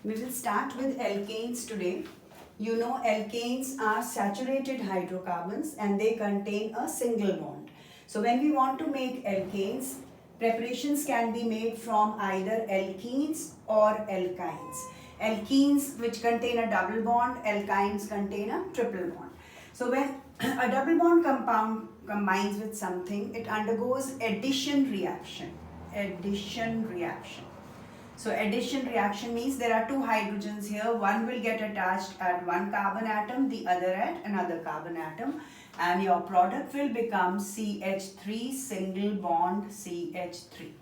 We will start with alkanes today. You know alkanes are saturated hydrocarbons and they contain a single bond. So when we want to make alkanes, preparations can be made from either alkenes or alkynes. Alkenes which contain a double bond, alkynes contain a triple bond. So when a double bond compound combines with something, it undergoes addition reaction. Addition reaction. So addition reaction means there are two hydrogens here. One will get attached at one carbon atom, the other at another carbon atom, and your product will become CH3 single bond CH3.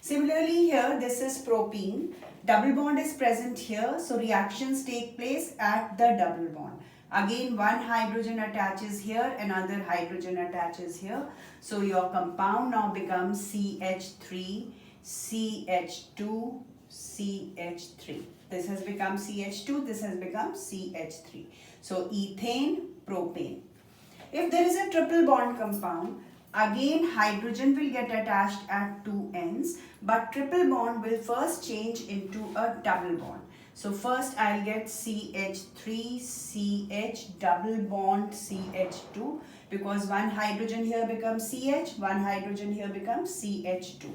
Similarly here, this is propene. Double bond is present here, so reactions take place at the double bond. Again, one hydrogen attaches here, another hydrogen attaches here. So your compound now becomes CH3, CH2, CH3. This has become CH2, this has become CH3. So ethane, propane. If there is a triple bond compound, again hydrogen will get attached at two ends, but triple bond will first change into a double bond. So first I'll get CH3, CH, double bond CH2, because one hydrogen here becomes CH, one hydrogen here becomes CH2.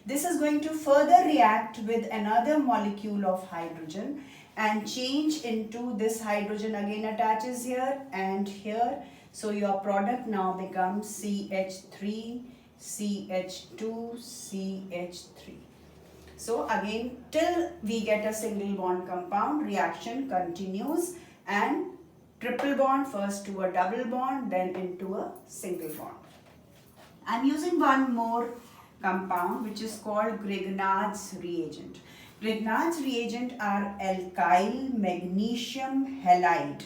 This is going to further react with another molecule of hydrogen and change into this hydrogen again attaches here and here. So your product now becomes CH3, CH2, CH3. So again, till we get a single bond compound, reaction continues and triple bond first to a double bond, then into a single bond. I'm using one more compound which is called Grignard's reagent. Grignard's reagent are alkyl magnesium halide.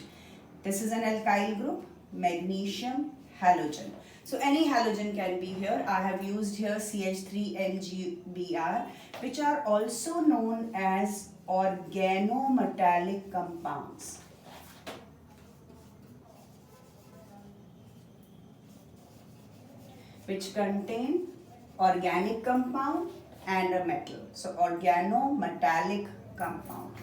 This is an alkyl group, magnesium halogen. So any halogen can be here. I have used here CH3MgBr, which are also known as organometallic compounds. Which contain organic compound and a metal. So organometallic compound.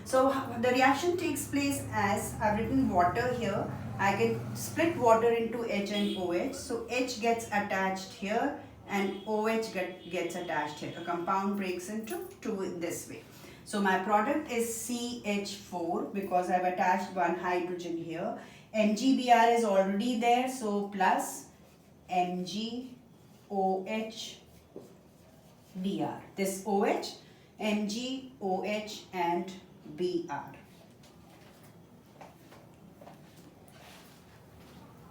So the reaction takes place as I've written water here. I can split water into H and OH. So H gets attached here and OH gets attached here. A compound breaks into two in this way. So my product is CH4 because I've attached one hydrogen here. MgBr is already there, so plus MgOH Br. This OH, Mg, OH and Br.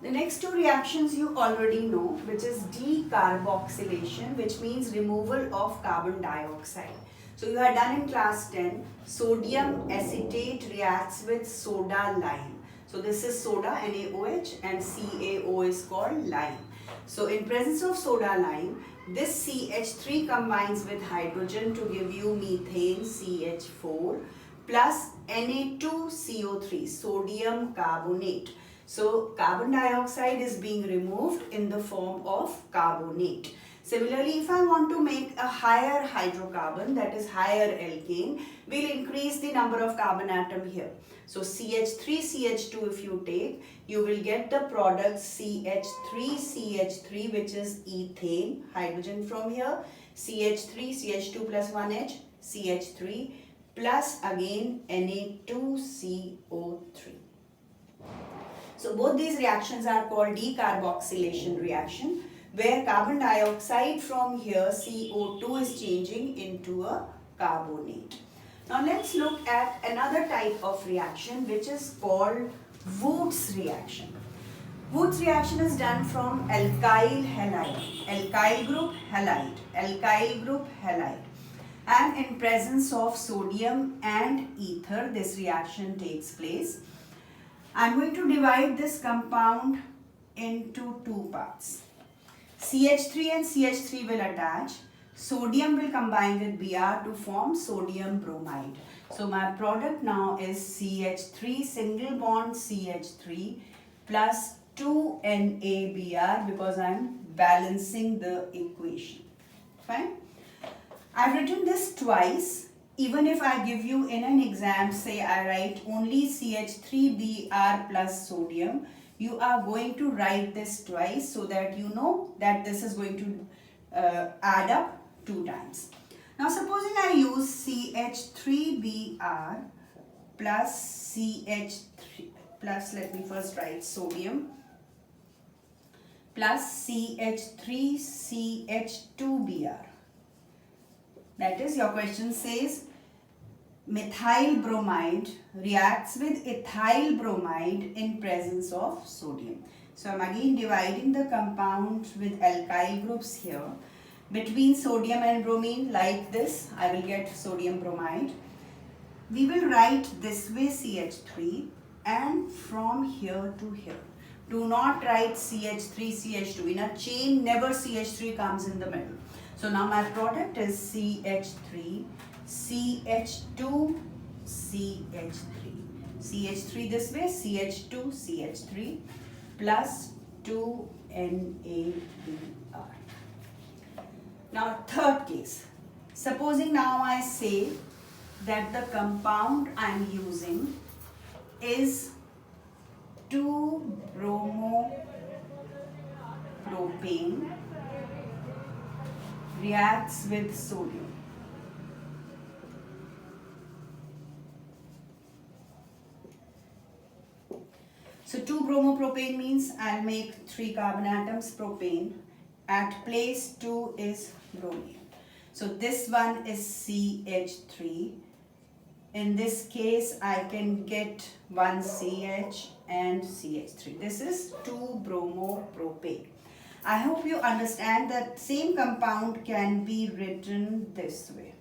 The next two reactions you already know, which is decarboxylation, which means removal of carbon dioxide. So you had done in class 10, sodium acetate reacts with soda lime. So this is soda, NaOH, and CaO is called lime. So in presence of soda lime, this CH3 combines with hydrogen to give you methane CH4 plus Na2CO3, sodium carbonate. So carbon dioxide is being removed in the form of carbonate. Similarly, if I want to make a higher hydrocarbon, that is higher alkane, we'll increase the number of carbon atom here. So CH3CH2 if you take, you will get the product CH3CH3, which is ethane, hydrogen from here, CH3CH2 plus 1H, CH3 plus again Na2CO3. So both these reactions are called decarboxylation reaction, where carbon dioxide from here, CO2, is changing into a carbonate. Now let's look at another type of reaction which is called Wurtz reaction. Wurtz reaction is done from alkyl halide, alkyl group halide, alkyl group halide. And in presence of sodium and ether, this reaction takes place. I'm going to divide this compound into two parts. CH3 and CH3 will attach. Sodium will combine with Br to form sodium bromide. So my product now is CH3 single bond CH3 plus 2NaBr because I'm balancing the equation. Fine. I've written this twice. even if I give you in an exam, say I write only CH3Br plus sodium, you are going to write this twice so that you know that this is going to add up 2 times. Now supposing I use CH3Br plus CH3 plus, let me first write sodium, plus CH3CH2Br. That is, your question says methyl bromide reacts with ethyl bromide in presence of sodium. So I am again dividing the compound with alkyl groups here. Between sodium and bromine, like this, I will get sodium bromide. We will write this way CH3 and from here to here. Do not write CH3, CH2. In a chain, never CH3 comes in the middle. So now my product is CH3, CH2, CH3. CH3 this way, CH2, CH3 plus 2NaBr. Now third case. Supposing now I say that the compound I am using is 2-bromopropane reacts with sodium. So 2-bromopropane means I'll make 3 carbon atoms propane. At place 2 is bromine. So this one is CH3. In this case, I can get 1 CH and CH3. This is 2-bromopropane. I hope you understand that same compound can be written this way.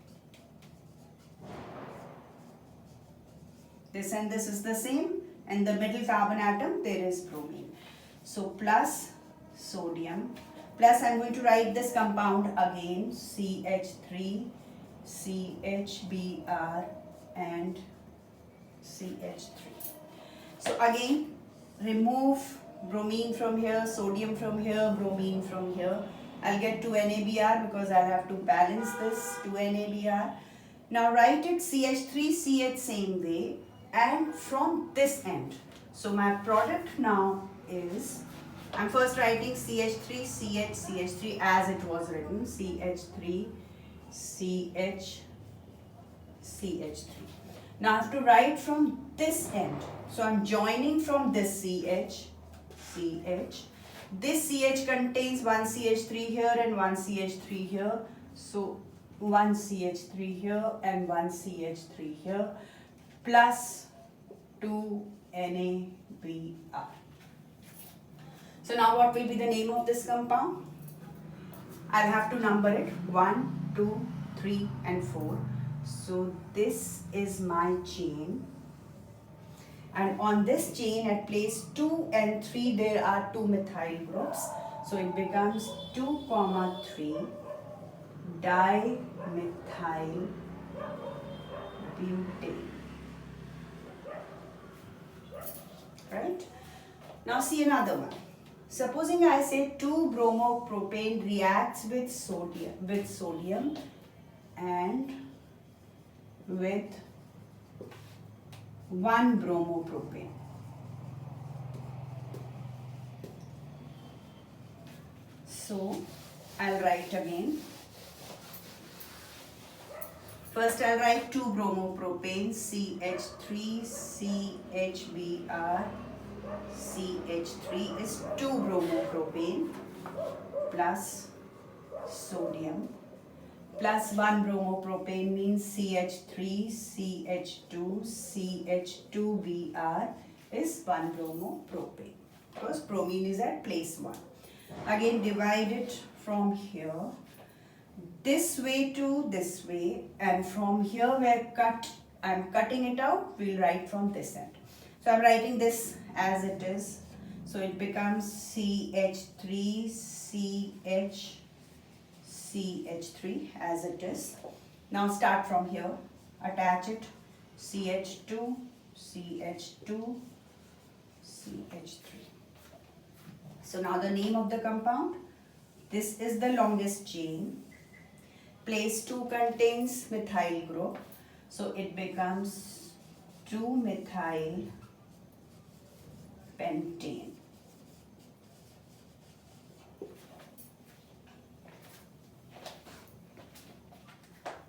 This and this is the same. In the middle carbon atom, there is bromine. So plus sodium. Plus I am going to write this compound again, CH3, CHBr and CH3. So again, remove bromine from here, sodium from here, bromine from here. I'll get 2NaBr because I'll have to balance this 2NaBr. Now write it CH3, CH same way and from this end. So my product now is, I'm first writing CH3, CH, CH3 as it was written, CH3, CH, CH3. Now I have to write from this end. So I'm joining from this CH, CH. This CH contains 1 CH3 here and 1 CH3 here. So 1 CH3 here and 1 CH3 here plus 2 NaBr. So now what will be the name of this compound? I'll have to number it 1, 2, 3 and 4. So this is my chain. And on this chain at place 2 and 3 there are 2 methyl groups. So it becomes 2, 3 dimethyl butane. Right? Now see another one. Supposing I say 2-bromopropane reacts with sodium and with 1-bromopropane. So I'll write again. First I'll write 2-bromopropane, CH3, CHBr, CH3 is 2-bromopropane plus sodium plus 1-bromopropane means CH3, CH2, CH2Br is 1-bromopropane because bromine is at place 1. Again divide it from here this way to this way, and from here where I'm cutting it out, we'll write from this end. So I'm writing this as it is. So it becomes CH3, CH, CH3 as it is. Now start from here. Attach it. CH2, CH2, CH3. So now the name of the compound. This is the longest chain. Place 2 contains methyl group. So it becomes 2-methyl pentane.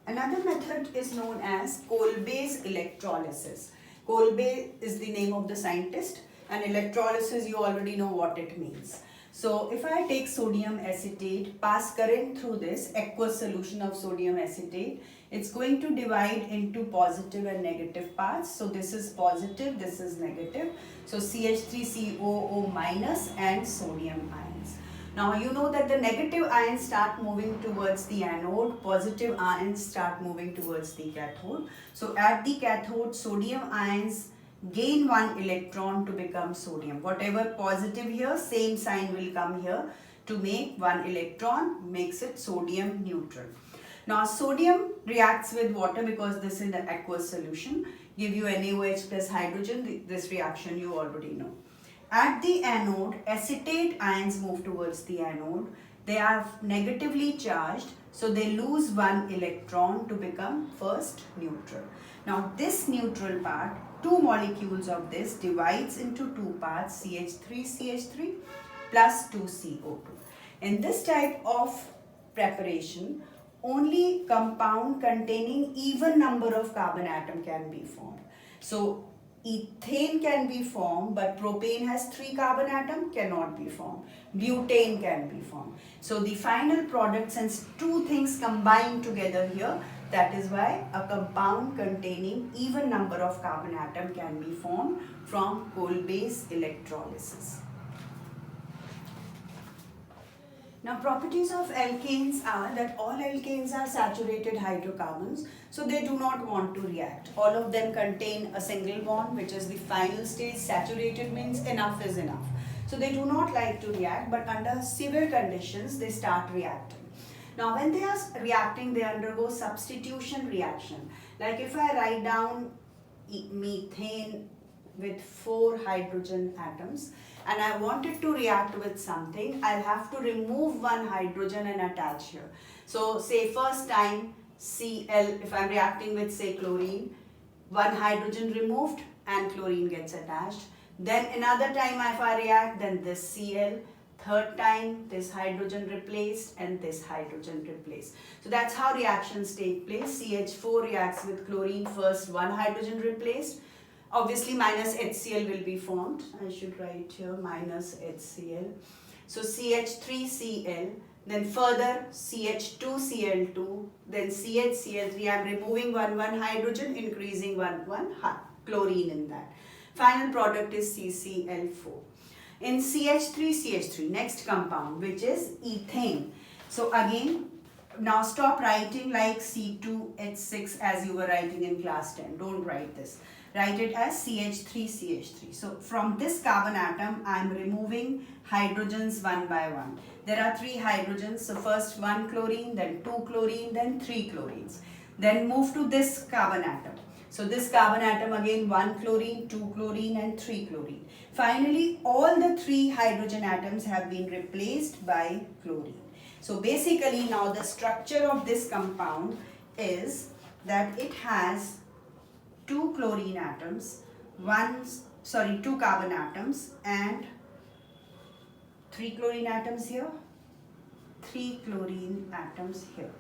Another method is known as Kolbe's electrolysis. Kolbe is the name of the scientist, and electrolysis, you already know what it means. So if I take sodium acetate, pass current through this aqueous solution of sodium acetate, it's going to divide into positive and negative parts. So this is positive, this is negative. So CH3COO minus and sodium ions. Now you know that the negative ions start moving towards the anode, positive ions start moving towards the cathode. So at the cathode, sodium ions gain 1 electron to become sodium. Whatever positive here, same sign will come here to make 1 electron, makes it sodium neutral. Now sodium reacts with water because this is an aqueous solution, give you NaOH plus hydrogen. This reaction you already know. At the anode, acetate ions move towards the anode. They are negatively charged, so they lose 1 electron to become first neutral. Now this neutral part, 2 molecules of this divides into 2 parts, CH3CH3 plus 2CO2. In this type of preparation, only compound containing even number of carbon atom can be formed. So ethane can be formed, but propane has 3 carbon atom, cannot be formed. Butane can be formed. So the final product, since 2 things combine together here, that is why a compound containing even number of carbon atom can be formed from Kolbe's electrolysis. Now properties of alkanes are that all alkanes are saturated hydrocarbons, so they do not want to react. All of them contain a single bond, which is the final stage. Saturated means enough is enough. So they do not like to react, but under severe conditions they start reacting. Now when they are reacting, they undergo substitution reaction. Like if I write down methane with 4 hydrogen atoms, and I want it to react with something, I'll have to remove 1 hydrogen and attach here. So say first time Cl, if I'm reacting with say chlorine, 1 hydrogen removed and chlorine gets attached. Then another time if I react, then this Cl, third time this hydrogen replaced and this hydrogen replaced. So that's how reactions take place. CH4 reacts with chlorine, first 1 hydrogen replaced. Obviously minus HCl will be formed. I should write here minus HCl. So CH3Cl, then further CH2Cl2, then CHCl3. I am removing 1 hydrogen, increasing 1 chlorine in that. Final product is CCl4. In CH3CH3, next compound, which is ethane. So again, now stop writing like C2H6 as you were writing in class 10. Don't write this. Write it as CH3CH3. So from this carbon atom, I am removing hydrogens 1 by 1. There are 3 hydrogens. So first 1 chlorine, then 2 chlorine, then 3 chlorines. Then move to this carbon atom. So this carbon atom again 1 chlorine, 2 chlorine and 3 chlorine. Finally, all the 3 hydrogen atoms have been replaced by chlorine. So basically now the structure of this compound is that it has 2 chlorine atoms, 2 carbon atoms and 3 chlorine atoms here, 3 chlorine atoms here.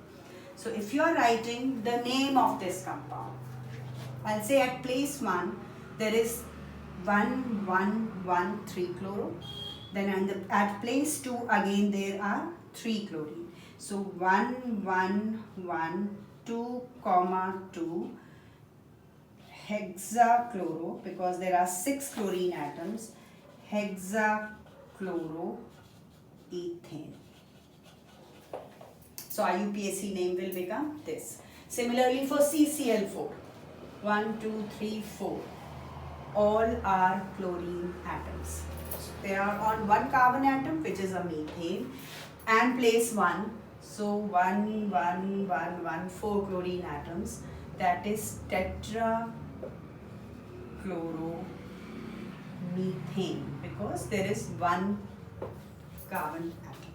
So if you are writing the name of this compound, I'll say at place 1 there is 1, 1, 1, 3 chloro. Then at place 2 again there are 3 chlorine. So 1, 1, 1, 2, 2 hexachloro, because there are 6 chlorine atoms, hexachloroethane. So IUPAC name will become this. Similarly for CCl4, 1, 2, 3, 4, all are chlorine atoms. So they are on 1 carbon atom, which is a methane, and place 1. So 1, 1, 1, 1, 4 chlorine atoms, that is tetrachloromethane, because there is 1 carbon atom.